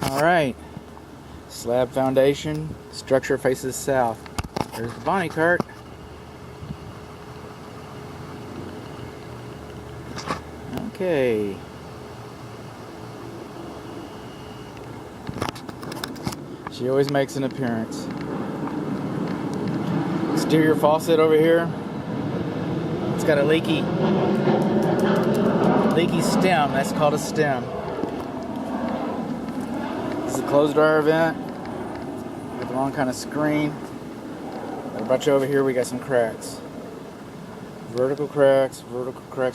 Alright, slab foundation, structure faces south. There's the Bonnie cart. Okay. She always makes an appearance. Exterior faucet over here. It's got a leaky stem. That's called a stem. This is a closed dryer vent with the wrong kind of screen. Right about you over here, we got some cracks. Vertical cracks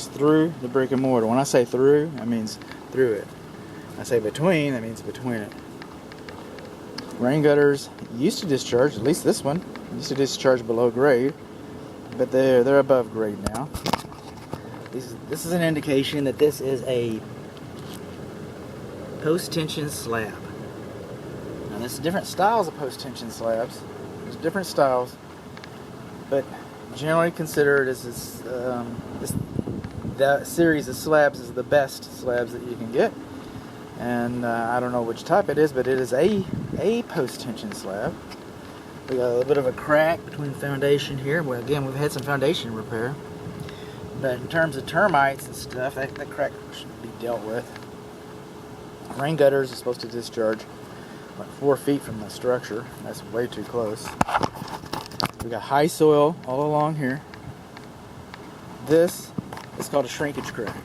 through the brick and mortar. When I say through, that means through it. I say between, that means between it. Rain gutters used to discharge, at least this one, used to discharge below grade, but they're above grade now. This is an indication that this is a post-tension slab. Now there's different styles of post-tension slabs. There's different styles, but generally considered as that series of slabs is the best slabs that you can get. And I don't know which type it is, but it is a post-tension slab. We got a little bit of a crack between the foundation here. Well, again, we've had some foundation repair. But in terms of termites and stuff, that crack should be dealt with. Rain gutters are supposed to discharge like 4 feet from the structure. That's way too close. We got high soil all along here. This is called a shrinkage crack.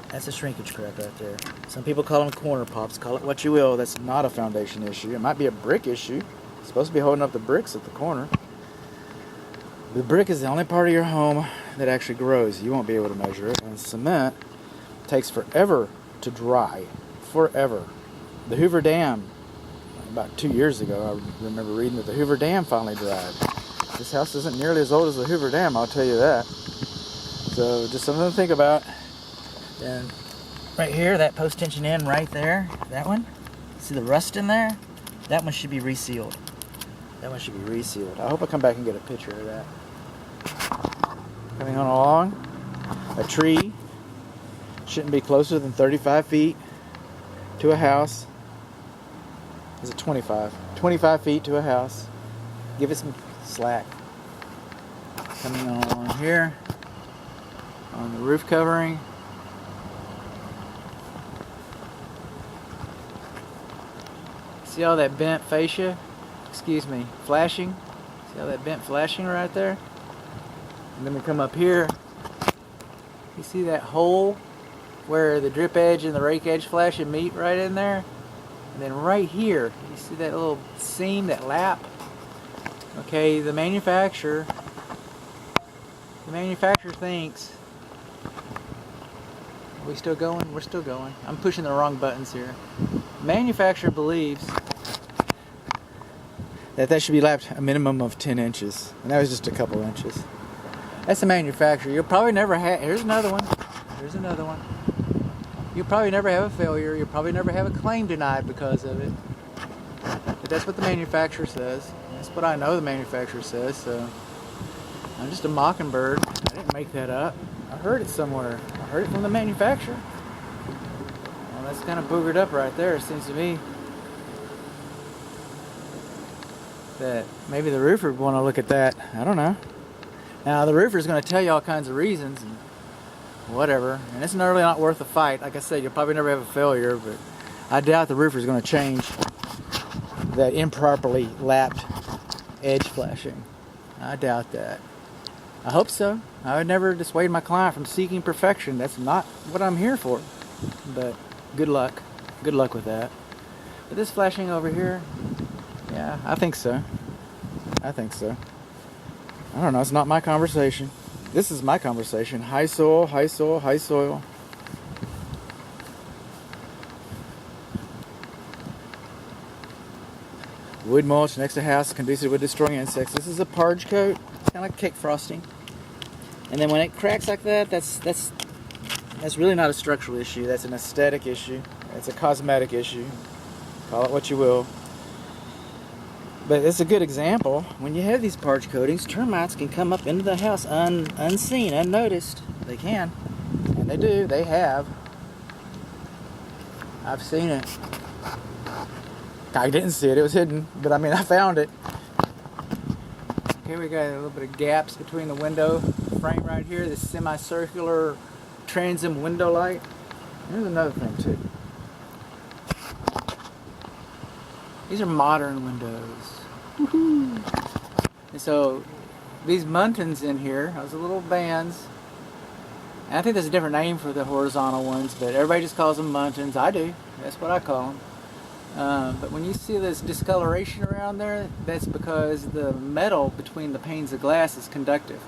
That's a shrinkage crack right there. Some people call them corner pops. Call it what you will. That's not a foundation issue. It might be a brick issue. It's supposed to be holding up the bricks at the corner. The brick is the only part of your home that actually grows. You won't be able to measure it. And cement takes forever to dry. Forever. The Hoover Dam, about 2 years ago, I remember reading that the Hoover Dam finally dried. This house isn't nearly as old as the Hoover Dam, I'll tell you that. So just something to think about. And right here, that post-tension end right there, that one, see the rust in there? That one should be resealed. That one should be resealed. I hope I come back and get a picture of that. Coming on along, a tree shouldn't be closer than 35 feet to a house. Is it 25? 25 feet to a house. Give it some slack. Coming on along here, on the roof covering. See all that bent fascia? Excuse me, flashing? See all that bent flashing right there? And then we come up here. You see that hole where the drip edge and the rake edge flashing meet right in there? And then right here, you see that little seam, that lap? Okay, the manufacturer thinks, are we still going? We're still going. I'm pushing the wrong buttons here. Manufacturer believes that should be lapped a minimum of 10 inches. And that was just a couple inches. That's the manufacturer. You'll probably never have, here's another one. Here's another one. You'll probably never have a failure. You'll probably never have a claim denied because of it. But that's what the manufacturer says. That's what I know the manufacturer says. So I'm just a mockingbird. I didn't make that up. I heard it somewhere. I heard it from the manufacturer. Well, that's kind of boogered up right there, it seems to me. That maybe the roofer would want to look at that. I don't know. Now, the roofer's going to tell you all kinds of reasons and whatever. And it's really not worth the fight. Like I said, you'll probably never have a failure, but I doubt the roofer's going to change that improperly lapped edge flashing. I doubt that. I hope so. I would never dissuade my client from seeking perfection. That's not what I'm here for. But good luck. Good luck with that. But this flashing over here, yeah, I think so. I think so. I don't know. It's not my conversation. This is my conversation. High soil, high soil, high soil. Wood mulch next to house conducive with destroying insects. This is a parge coat. It's kind of like cake frosting. And then when it cracks like that, that's really not a structural issue. That's an aesthetic issue. It's a cosmetic issue. Call it what you will. But it's a good example. When you have these parge coatings, termites can come up into the house unseen, unnoticed. They can. And they do. They have. I've seen it. I didn't see it. It was hidden. But I mean, I found it. Okay, we got a little bit of gaps between the window frame right here. This semicircular transom window light. Here's another thing too. These are modern windows. Woohoo! And so these muntins in here, those are little bands. And I think there's a different name for the horizontal ones, but everybody just calls them muntins. I do. That's what I call them. But when you see this discoloration around there, that's because the metal between the panes of glass is conductive.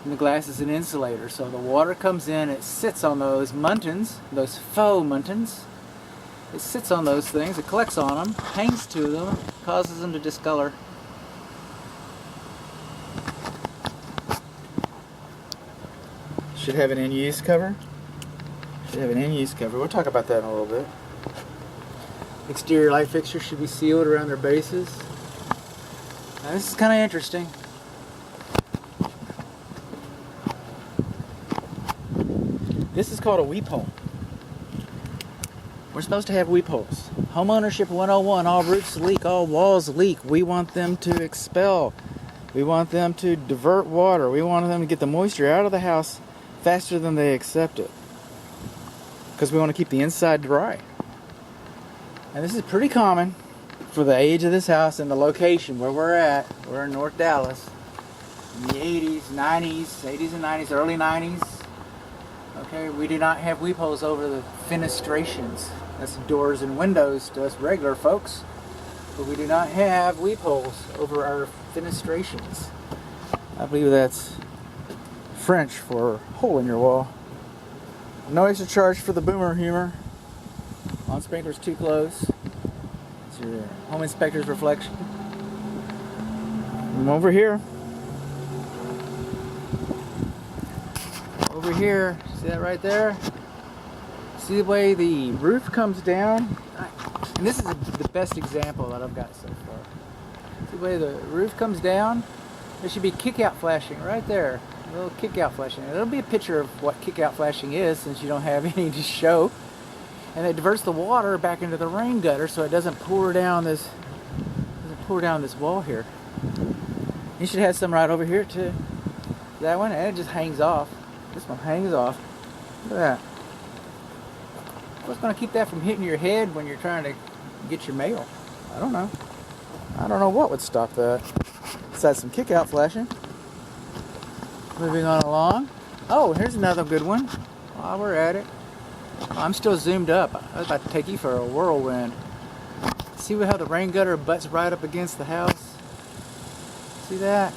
And the glass is an insulator. So the water comes in, it sits on those muntins, those faux muntins. It sits on those things, it collects on them, hangs to them, causes them to discolor. Should have an in-use cover. Should have an in-use cover. We'll talk about that in a little bit. Exterior light fixtures should be sealed around their bases. Now this is kind of interesting. This is called a weep hole. We're supposed to have weep holes. Homeownership 101, all roofs leak, all walls leak. We want them to expel. We want them to divert water. We want them to get the moisture out of the house faster than they accept it. Because we want to keep the inside dry. And this is pretty common for the age of this house and the location where we're at. We're in North Dallas. In the 80s, 80s and 90s, early 90s. Okay, we do not have weep holes over the fenestrations. That's doors and windows to us regular folks. But we do not have weep holes over our fenestrations. I believe that's French for hole in your wall. No extra charge for the boomer humor. On sprinklers too close. It's your home inspector's reflection. From over here. Over here, see that right there? See the way the roof comes down? And this is the best example that I've got so far. See the way the roof comes down? There should be kick-out flashing right there. A little kick-out flashing. It'll be a picture of what kick-out flashing is since you don't have any to show. And it diverts the water back into the rain gutter so it doesn't pour down this wall here. You should have some right over here too. That one, and it just hangs off. This one hangs off. Look at that. What's going to keep that from hitting your head when you're trying to get your mail? I don't know. I don't know what would stop that. Besides some kick-out flashing. Moving on along. Oh, here's another good one. While we're at it. I'm still zoomed up. I was about to take you for a whirlwind. See how the rain gutter butts right up against the house? See that?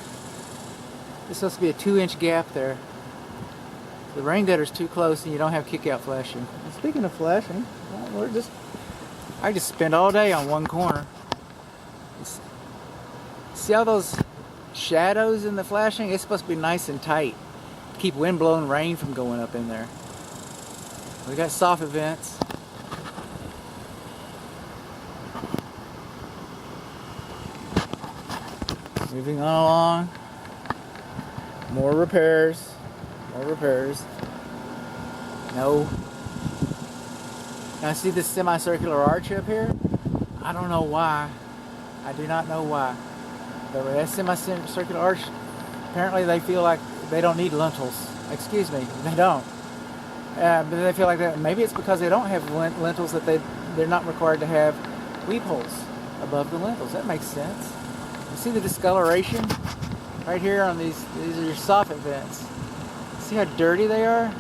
There's supposed to be a 2-inch gap there. The rain gutter's too close and you don't have kick-out flashing. And speaking of flashing, I just spend all day on one corner. See all those shadows in the flashing? It's supposed to be nice and tight. Keep wind-blown rain from going up in there. We got soffit vents. Moving on along. More repairs. More repairs. No. Now see this semicircular arch up here? I don't know why. I do not know why. But with that semicircular arch, apparently they feel like they don't need lintels. Excuse me, they don't. But they feel like that. Maybe it's because they don't have lintels that they're not required to have weep holes above the lintels. That makes sense. You see the discoloration right here on these are your soffit vents. See how dirty they are?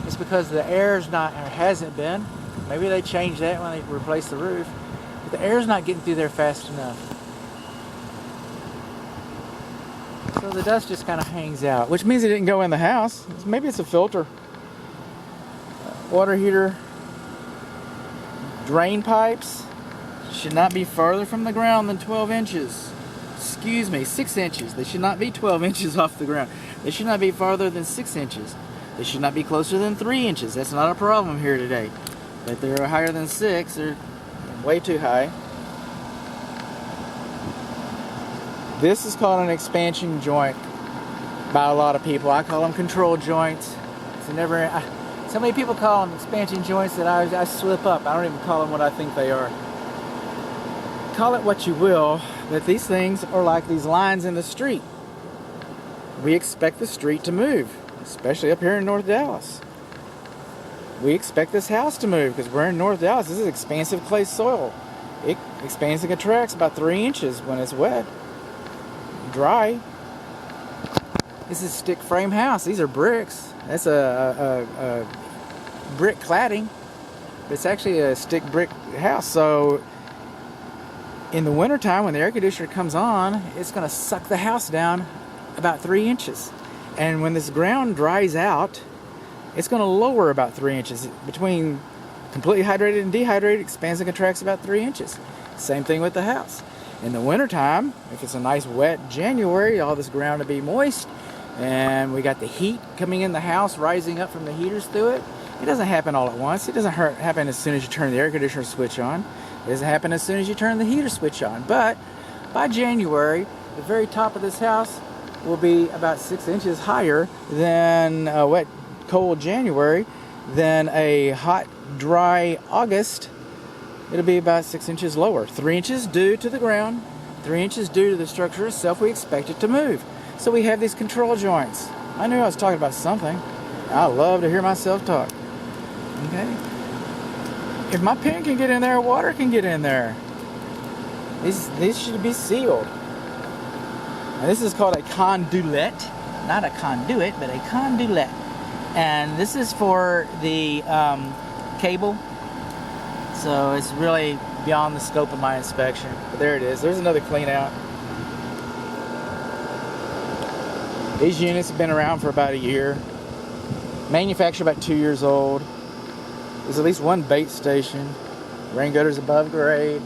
It's because the air's not, or hasn't been. Maybe they changed that when they replaced the roof. But the air's not getting through there fast enough. So the dust just kind of hangs out, which means it didn't go in the house. Maybe it's a filter. Water heater drain pipes should not be farther from the ground than 12 inches. Excuse me, 6 inches. They should not be 12 inches off the ground. They should not be farther than 6 inches. They should not be closer than 3 inches. That's not a problem here today. But they're higher than 6. They're way too high. This is called an expansion joint by a lot of people. I call them control joints. It's never. So many people call them expansion joints that I slip up. I don't even call them what I think they are. call it what you will, but these things are like these lines in the street. We expect the street to move, especially up here in North Dallas. We expect this house to move because we're in North Dallas. This is expansive clay soil. It expands and contracts about 3 inches when it's wet. Dry. This is a stick frame house. These are bricks. That's a brick cladding. It's actually a stick brick house. So in the wintertime when the air conditioner comes on, it's going to suck the house down about 3 inches. And when this ground dries out, it's going to lower about 3 inches. Between completely hydrated and dehydrated, expands and contracts about 3 inches. Same thing with the house. In the wintertime, if it's a nice wet January, all this ground will be moist, and we got the heat coming in the house, rising up from the heaters through it. It doesn't happen all at once. It doesn't happen as soon as you turn the air conditioner switch on. It doesn't happen as soon as you turn the heater switch on. But by January, the very top of this house will be about 6 inches higher than a wet, cold January. Than a hot, dry August. It'll be about 6 inches lower. 3 inches due to the ground, 3 inches due to the structure itself. We expect it to move. So we have these control joints. I knew I was talking about something. I love to hear myself talk. Okay? If my pen can get in there, water can get in there. These should be sealed. And this is called a conduit. Not a conduit, but a conduit. And this is for the cable. So it's really beyond the scope of my inspection. But there it is. There's another clean out. These units have been around for about a year. Manufactured about 2 years old. There's at least one bait station. Rain gutters above grade.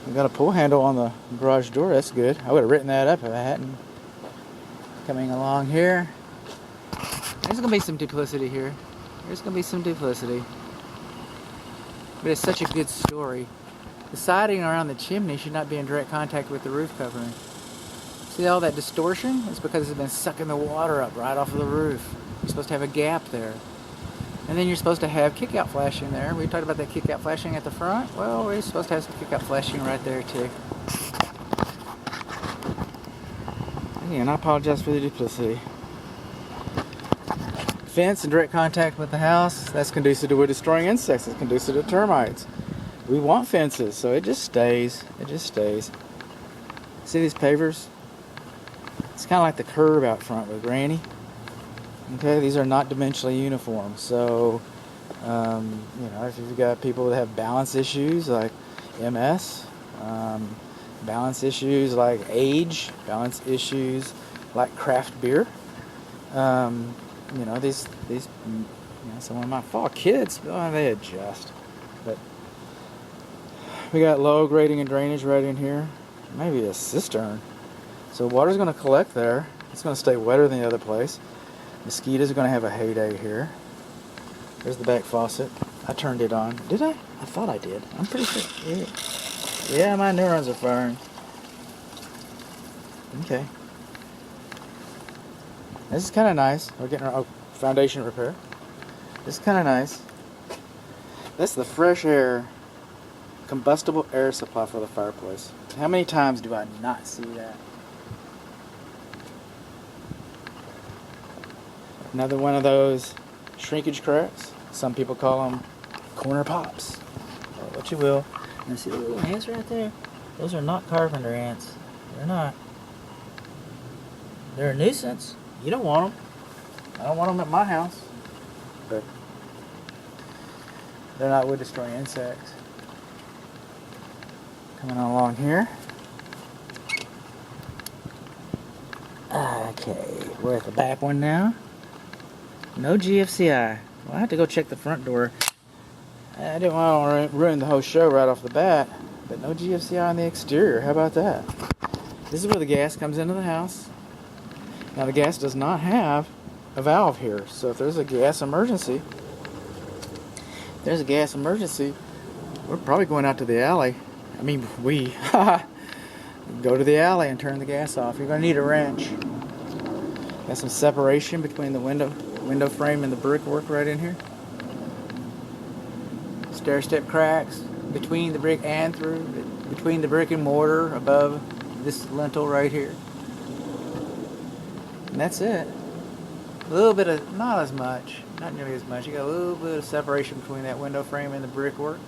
We've got a pull handle on the garage door. That's good. I would have written that up if I hadn't. Coming along here. There's going to be some duplicity here. There's going to be some duplicity. But it's such a good story. The siding around the chimney should not be in direct contact with the roof covering. See all that distortion? It's because it's been sucking the water up right off of the roof. You're supposed to have a gap there. And then you're supposed to have kick-out flashing there. We talked about that kick-out flashing at the front. Well, we're supposed to have some kick-out flashing right there too. Again, I apologize for the duplicity. Fence in direct contact with the house, that's conducive to destroying insects. It's conducive to termites. We want fences, so it just stays. It just stays. See these pavers? It's kind of like the curb out front with Granny. Okay, these are not dimensionally uniform. So, if you've got people that have balance issues like MS, balance issues like age, balance issues like craft beer, some of my fall kids, they adjust. But we got low grading and drainage right in here. Maybe a cistern. So water's going to collect there. It's going to stay wetter than the other place. Mosquitoes are going to have a heyday here. There's the back faucet. I turned it on. Did I? I thought I did. I'm pretty sure. Yeah, my neurons are firing. Okay. This is kind of nice. We're getting our foundation repair. This is kind of nice. That's the fresh air, combustible air supply for the fireplace. How many times do I not see that? Another one of those shrinkage cracks. Some people call them corner pops, or what you will. And see the little ants right there? Those are not carpenter ants. They're not. They're a nuisance. You don't want them. I don't want them at my house. But they're not wood destroying insects. Coming along here. Okay, we're at the back one now. No GFCI. Well, I have to go check the front door. I didn't want to ruin the whole show right off the bat, but no GFCI on the exterior. How about that? This is where the gas comes into the house. Now the gas does not have a valve here, so if there's a gas emergency, we're probably going out to the alley. I mean, we go to the alley and turn the gas off. You're going to need a wrench. Got some separation between the window frame and the brickwork right in here. Stair step cracks. between the brick and through, between the brick and mortar above this lintel right here. And that's it. A little bit of, not as much, not nearly as much. You got a little bit of separation between that window frame and the brickwork.